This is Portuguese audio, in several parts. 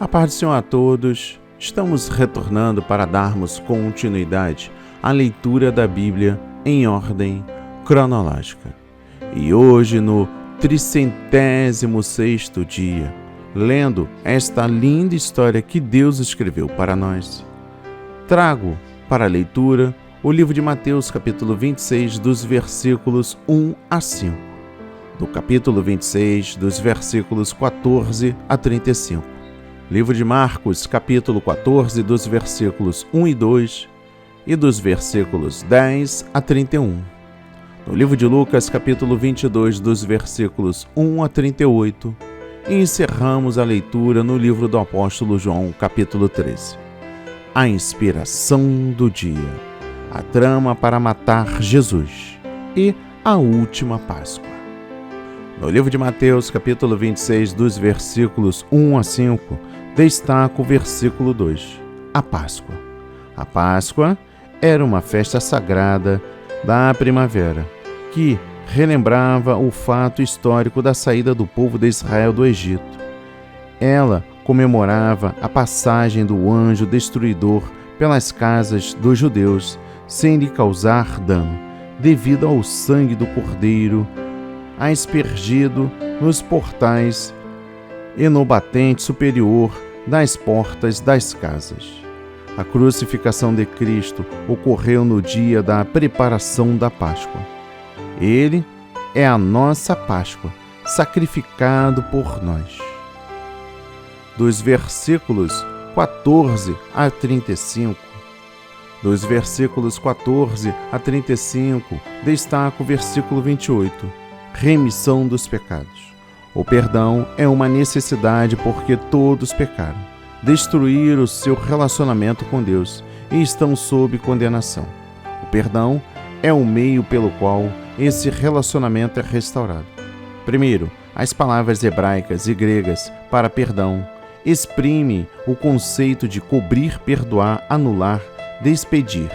A paz do Senhor a todos. Estamos retornando para darmos continuidade à leitura da Bíblia em ordem cronológica. E hoje, no 306º dia, lendo esta linda história que Deus escreveu para nós, trago para a leitura o livro de Mateus, capítulo 26, dos versículos 1 a 5. Do capítulo 26, dos versículos 14 a 35. Livro de Marcos, capítulo 14, dos versículos 1 e 2 e dos versículos 10 a 31. No livro de Lucas, capítulo 22, dos versículos 1 a 38. E encerramos a leitura no livro do apóstolo João, capítulo 13. A inspiração do dia, a trama para matar Jesus e a última Páscoa. No livro de Mateus, capítulo 26, dos versículos 1 a 5, destaca o versículo 2, a Páscoa. A Páscoa era uma festa sagrada da primavera, que relembrava o fato histórico da saída do povo de Israel do Egito. Ela comemorava a passagem do anjo destruidor pelas casas dos judeus, sem lhe causar dano, devido ao sangue do cordeiro aspergido nos portais e no batente superior das portas das casas. A crucificação de Cristo ocorreu no dia da preparação da Páscoa. Ele é a nossa Páscoa, sacrificado por nós. Dos versículos 14 a 35, dos versículos 14 a 35, destaca o versículo 28, remissão dos pecados. O perdão é uma necessidade porque todos pecaram, destruíram o seu relacionamento com Deus e estão sob condenação. O perdão é o meio pelo qual esse relacionamento é restaurado. Primeiro, as palavras hebraicas e gregas para perdão exprimem o conceito de cobrir, perdoar, anular, despedir.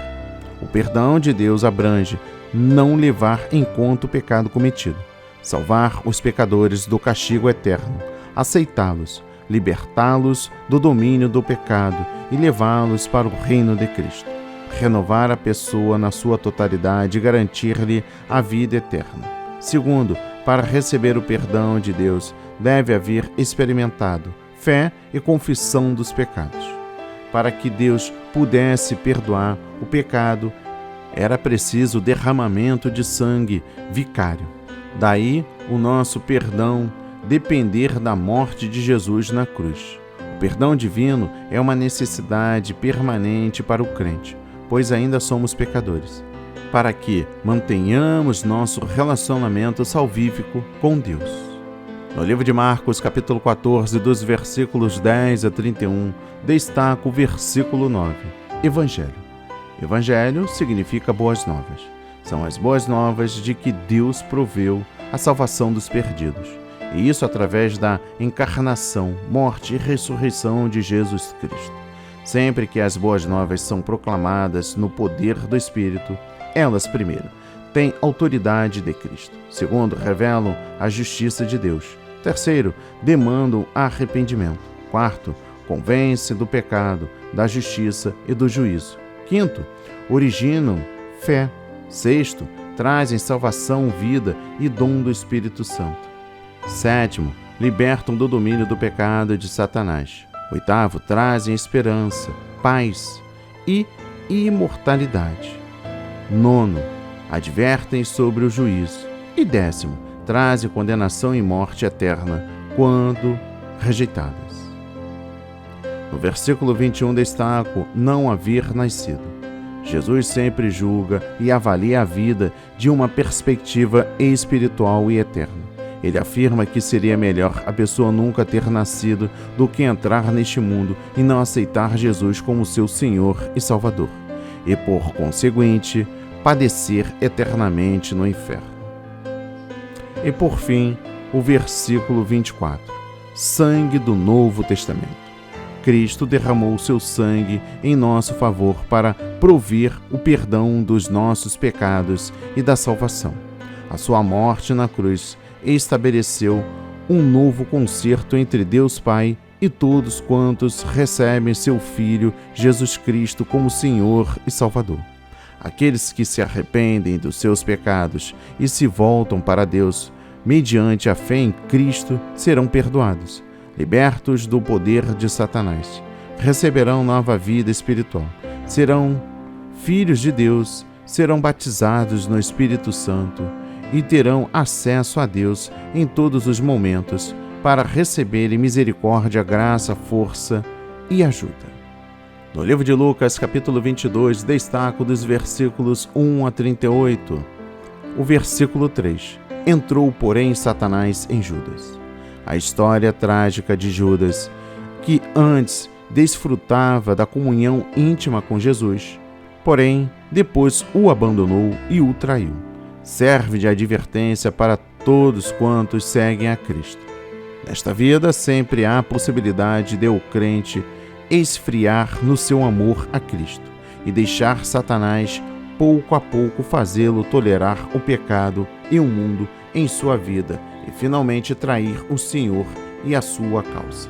O perdão de Deus abrange não levar em conta o pecado cometido, salvar os pecadores do castigo eterno, aceitá-los, libertá-los do domínio do pecado e levá-los para o reino de Cristo, renovar a pessoa na sua totalidade e garantir-lhe a vida eterna. Segundo, para receber o perdão de Deus, deve haver experimentado fé e confissão dos pecados. Para que Deus pudesse perdoar o pecado, era preciso o derramamento de sangue vicário. Daí o nosso perdão depender da morte de Jesus na cruz. O perdão divino é uma necessidade permanente para o crente, pois ainda somos pecadores, para que mantenhamos nosso relacionamento salvífico com Deus. No livro de Marcos, capítulo 14, dos versículos 10 a 31, destaca o versículo 9, Evangelho. Evangelho significa boas novas. São as boas novas de que Deus proveu a salvação dos perdidos. E isso através da encarnação, morte e ressurreição de Jesus Cristo. Sempre que as boas novas são proclamadas no poder do Espírito, elas, primeiro, têm autoridade de Cristo. Segundo, revelam a justiça de Deus. Terceiro, demandam arrependimento. Quarto, convencem do pecado, da justiça e do juízo. Quinto, originam fé. Sexto, trazem salvação, vida e dom do Espírito Santo. Sétimo, libertam do domínio do pecado e de Satanás. Oitavo, trazem esperança, paz e imortalidade. Nono, advertem sobre o juízo. E décimo, trazem condenação e morte eterna quando rejeitadas. No versículo 21 destaco não haver nascido. Jesus sempre julga e avalia a vida de uma perspectiva espiritual e eterna. Ele afirma que seria melhor a pessoa nunca ter nascido do que entrar neste mundo e não aceitar Jesus como seu Senhor e Salvador, e por conseguinte, padecer eternamente no inferno. E por fim, o versículo 24, sangue do Novo Testamento. Cristo derramou seu sangue em nosso favor para prover o perdão dos nossos pecados e da salvação. A sua morte na cruz estabeleceu um novo concerto entre Deus Pai e todos quantos recebem seu Filho Jesus Cristo como Senhor e Salvador. Aqueles que se arrependem dos seus pecados e se voltam para Deus, mediante a fé em Cristo, serão perdoados, libertos do poder de Satanás, receberão nova vida espiritual, serão filhos de Deus, serão batizados no Espírito Santo e terão acesso a Deus em todos os momentos para receberem misericórdia, graça, força e ajuda. No livro de Lucas, capítulo 22, destaco dos versículos 1 a 38. O versículo 3. Entrou, porém, Satanás em Judas. A história trágica de Judas, que antes desfrutava da comunhão íntima com Jesus, porém, depois o abandonou e o traiu. Serve de advertência para todos quantos seguem a Cristo. Nesta vida, sempre há a possibilidade de o crente esfriar no seu amor a Cristo e deixar Satanás pouco a pouco fazê-lo tolerar o pecado e o mundo em sua vida e finalmente trair o Senhor e a sua causa.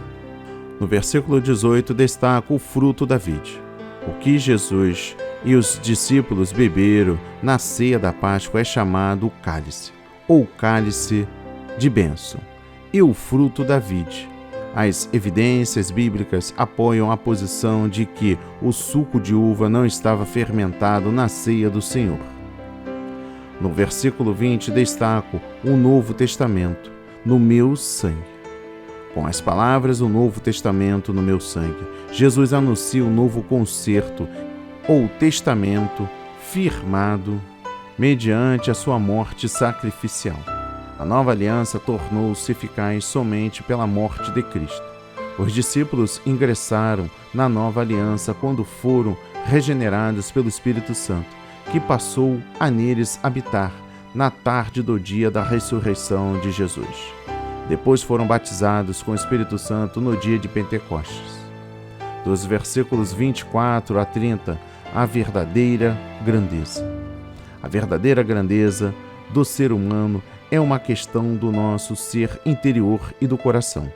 No versículo 18 destaca o fruto da vide. O que Jesus e os discípulos beberam na ceia da Páscoa é chamado o cálice, ou cálice de bênção, e o fruto da vide. As evidências bíblicas apoiam a posição de que o suco de uva não estava fermentado na ceia do Senhor. No versículo 20 destaco o Novo Testamento, no meu sangue. Com as palavras, o Novo Testamento no meu sangue, Jesus anuncia o novo concerto, ou testamento, firmado mediante a sua morte sacrificial. A nova aliança tornou-se eficaz somente pela morte de Cristo. Os discípulos ingressaram na nova aliança quando foram regenerados pelo Espírito Santo, que passou a neles habitar na tarde do dia da ressurreição de Jesus. Depois foram batizados com o Espírito Santo no dia de Pentecostes. Dos versículos 24 a 30, a verdadeira grandeza. A verdadeira grandeza do ser humano é uma questão do nosso ser interior e do coração.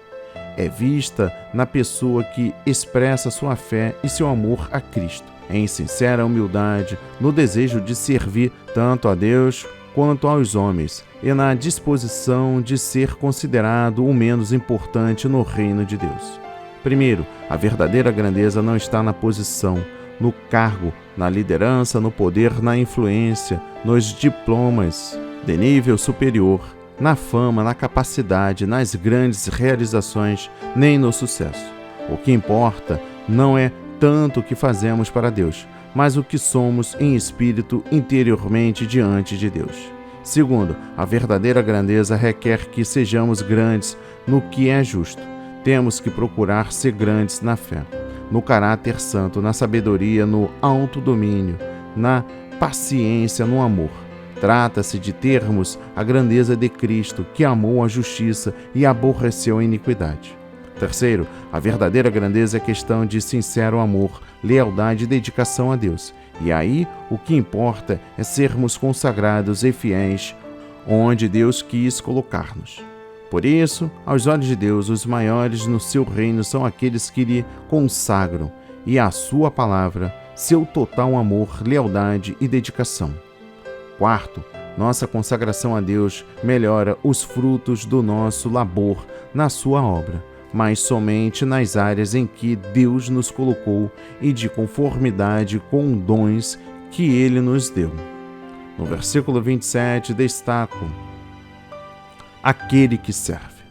É vista na pessoa que expressa sua fé e seu amor a Cristo, em sincera humildade, no desejo de servir tanto a Deus quanto aos homens e na disposição de ser considerado o menos importante no reino de Deus. Primeiro, a verdadeira grandeza não está na posição, no cargo, na liderança, no poder, na influência, nos diplomas de nível superior, na fama, na capacidade, nas grandes realizações, nem no sucesso. O que importa não é tanto o que fazemos para Deus, mas o que somos em espírito interiormente diante de Deus. Segundo, a verdadeira grandeza requer que sejamos grandes no que é justo. Temos que procurar ser grandes na fé, no caráter santo, na sabedoria, no autodomínio, na paciência, no amor. Trata-se de termos a grandeza de Cristo, que amou a justiça e aborreceu a iniquidade. Terceiro, a verdadeira grandeza é questão de sincero amor, lealdade e dedicação a Deus. E aí, o que importa é sermos consagrados e fiéis onde Deus quis colocar-nos. Por isso, aos olhos de Deus, os maiores no seu reino são aqueles que lhe consagram, e à sua palavra, seu total amor, lealdade e dedicação. Quarto, nossa consagração a Deus melhora os frutos do nosso labor na sua obra, mas somente nas áreas em que Deus nos colocou e de conformidade com dons que Ele nos deu. No versículo 27, destaco aquele que serve.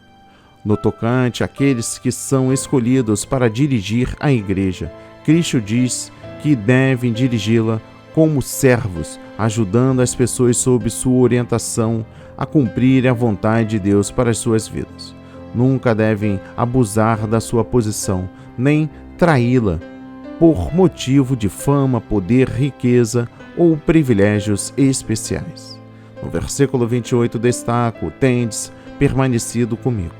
No tocante àqueles que são escolhidos para dirigir a igreja, Cristo diz que devem dirigi-la como servos, ajudando as pessoas sob sua orientação a cumprir a vontade de Deus para as suas vidas. Nunca devem abusar da sua posição, nem traí-la por motivo de fama, poder, riqueza ou privilégios especiais. No versículo 28 destaco: tendes permanecido comigo.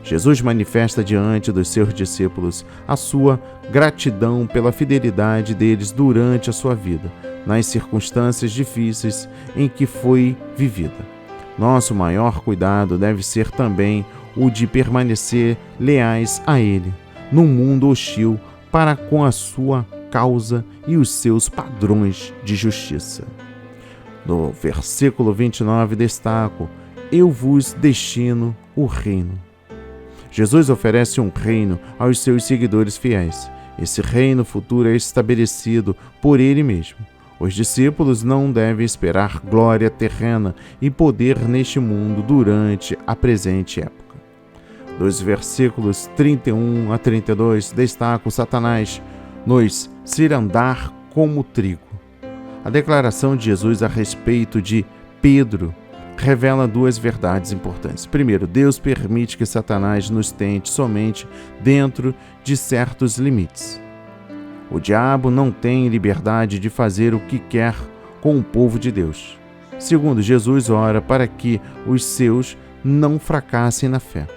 Jesus manifesta diante dos seus discípulos a sua gratidão pela fidelidade deles durante a sua vida, nas circunstâncias difíceis em que foi vivida. Nosso maior cuidado deve ser também o de permanecer leais a Ele. num mundo hostil para com a sua causa e os seus padrões de justiça. No versículo 29 destaco: eu vos destino o reino. Jesus oferece um reino aos seus seguidores fiéis. Esse reino futuro é estabelecido por ele mesmo. Os discípulos não devem esperar glória terrena e poder neste mundo durante a presente época. Dos versículos 31 a 32, destaco Satanás nos cirandar como trigo. A declaração de Jesus a respeito de Pedro revela duas verdades importantes. Primeiro, Deus permite que Satanás nos tente somente dentro de certos limites. O diabo não tem liberdade de fazer o que quer com o povo de Deus. Segundo, Jesus ora para que os seus não fracassem na fé.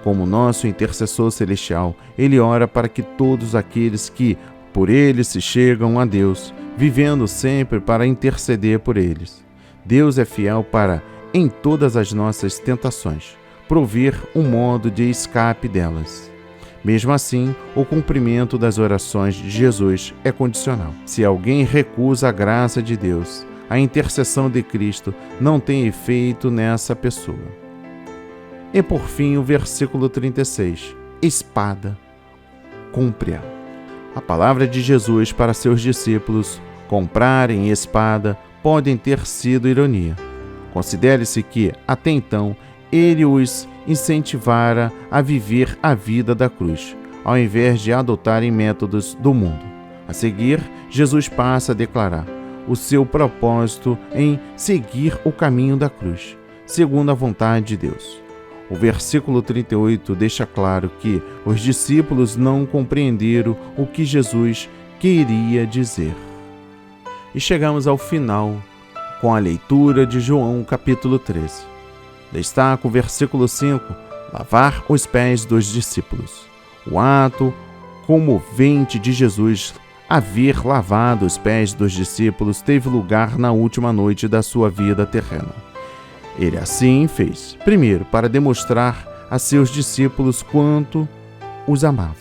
Como nosso intercessor celestial, ele ora para que todos aqueles que por ele se chegam a Deus, vivendo sempre para interceder por eles. Deus é fiel para, em todas as nossas tentações, prover um modo de escape delas. Mesmo assim, o cumprimento das orações de Jesus é condicional. Se alguém recusa a graça de Deus, a intercessão de Cristo não tem efeito nessa pessoa. E por fim, o versículo 36, espada, cumpre-a. A palavra de Jesus para seus discípulos, comprarem espada, podem ter sido ironia. Considere-se que, até então, ele os incentivara a viver a vida da cruz, ao invés de adotarem métodos do mundo. A seguir, Jesus passa a declarar o seu propósito em seguir o caminho da cruz, segundo a vontade de Deus. O versículo 38 deixa claro que os discípulos não compreenderam o que Jesus queria dizer. E chegamos ao final com a leitura de João capítulo 13. Destaco o versículo 5, lavar os pés dos discípulos. O ato comovente de Jesus haver lavado os pés dos discípulos teve lugar na última noite da sua vida terrena. Ele assim fez, primeiro, para demonstrar a seus discípulos quanto os amava.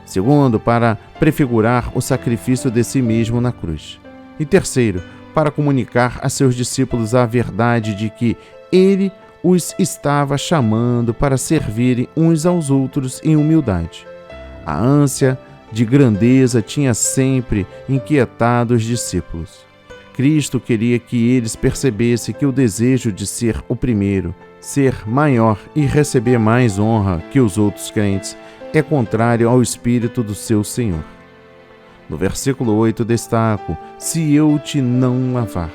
Segundo, para prefigurar o sacrifício de si mesmo na cruz. E terceiro, para comunicar a seus discípulos a verdade de que ele os estava chamando para servirem uns aos outros em humildade. A ânsia de grandeza tinha sempre inquietado os discípulos. Cristo queria que eles percebessem que o desejo de ser o primeiro, ser maior e receber mais honra que os outros crentes é contrário ao espírito do seu Senhor. No versículo 8 destaco: se eu te não lavar.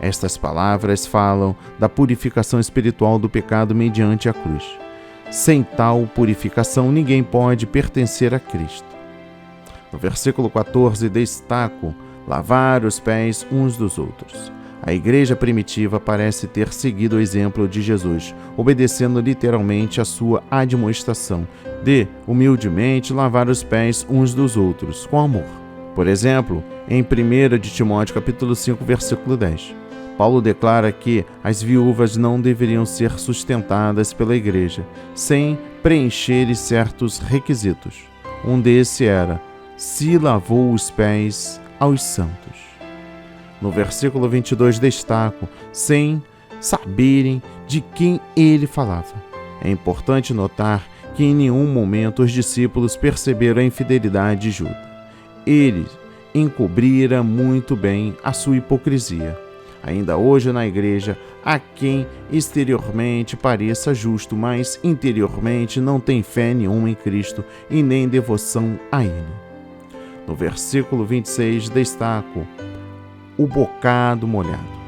Estas palavras falam da purificação espiritual do pecado mediante a cruz. Sem tal purificação, ninguém pode pertencer a Cristo. No versículo 14 destaco: lavar os pés uns dos outros. A igreja primitiva parece ter seguido o exemplo de Jesus, obedecendo literalmente a sua admoestação de, humildemente, lavar os pés uns dos outros, com amor. Por exemplo, em 1 de Timóteo capítulo 5, versículo 10, Paulo declara que as viúvas não deveriam ser sustentadas pela igreja, sem preencherem certos requisitos. Um desses era: se lavou os pés aos santos. No versículo 22 destaco: sem saberem de quem ele falava. É importante notar que em nenhum momento os discípulos perceberam a infidelidade de Judas. Ele encobrira muito bem a sua hipocrisia. Ainda hoje na igreja, há quem exteriormente pareça justo, mas interiormente não tem fé nenhuma em Cristo e nem devoção a Ele. No versículo 26 destaco o bocado molhado.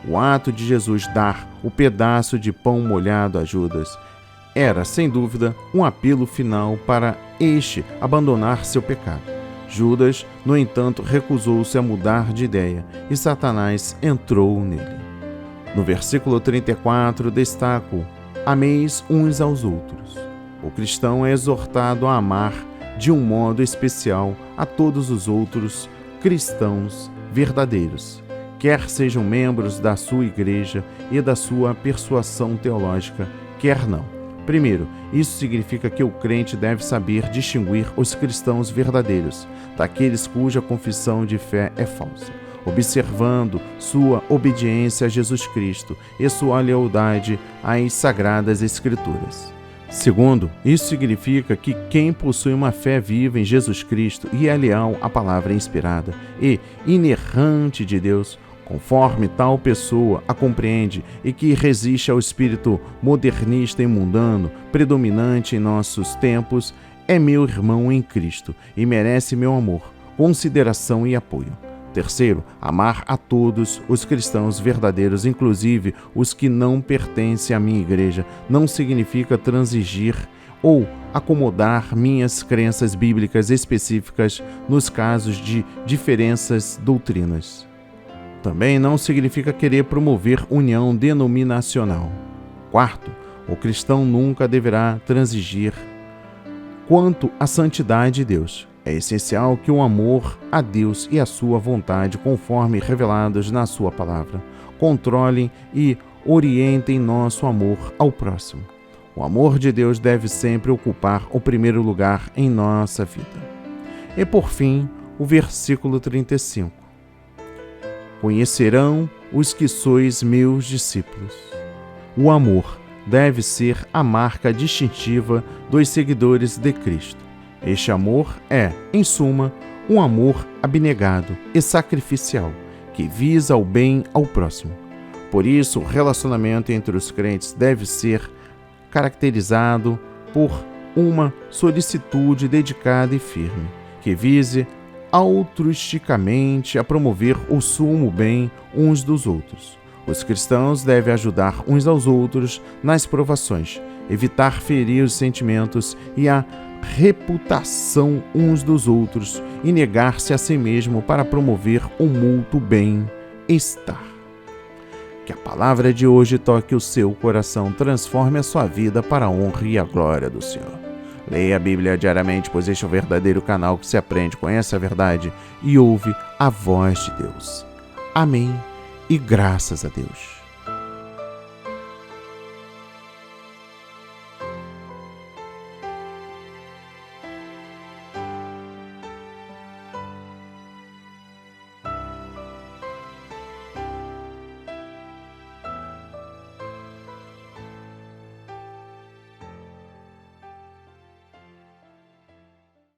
O ato de Jesus dar o pedaço de pão molhado a Judas era, sem dúvida, um apelo final para este abandonar seu pecado. Judas, no entanto, recusou-se a mudar de ideia e Satanás entrou nele. No versículo 34 destaco: ameis uns aos outros. O cristão é exortado a amar de um modo especial a todos os outros cristãos verdadeiros, quer sejam membros da sua igreja e da sua persuasão teológica, quer não. Primeiro, isso significa que o crente deve saber distinguir os cristãos verdadeiros daqueles cuja confissão de fé é falsa, observando sua obediência a Jesus Cristo e sua lealdade às Sagradas Escrituras. Segundo, isso significa que quem possui uma fé viva em Jesus Cristo e é leal à palavra inspirada e inerrante de Deus, conforme tal pessoa a compreende e que resiste ao espírito modernista e mundano predominante em nossos tempos, é meu irmão em Cristo e merece meu amor, consideração e apoio. Terceiro, amar a todos os cristãos verdadeiros, inclusive os que não pertencem à minha igreja, não significa transigir ou acomodar minhas crenças bíblicas específicas nos casos de diferenças doutrinas. Também não significa querer promover união denominacional. Quarto, o cristão nunca deverá transigir quanto à santidade de Deus. É essencial que o amor a Deus e a sua vontade, conforme revelados na sua palavra, controlem e orientem nosso amor ao próximo. O amor de Deus deve sempre ocupar o primeiro lugar em nossa vida. E por fim, o versículo 35. Conhecerão os que sois meus discípulos. O amor deve ser a marca distintiva dos seguidores de Cristo. Este amor é, em suma, um amor abnegado e sacrificial, que visa o bem ao próximo. Por isso, o relacionamento entre os crentes deve ser caracterizado por uma solicitude dedicada e firme, que vise altruisticamente a promover o sumo bem uns dos outros. Os cristãos devem ajudar uns aos outros nas provações, evitar ferir os sentimentos e a reputação uns dos outros e negar-se a si mesmo para promover um mútuo bem-estar. Que a palavra de hoje toque o seu coração, transforme a sua vida para a honra e a glória do Senhor. Leia a Bíblia diariamente, pois este é o verdadeiro canal que se aprende, conhece a verdade e ouve a voz de Deus. Amém e graças a Deus.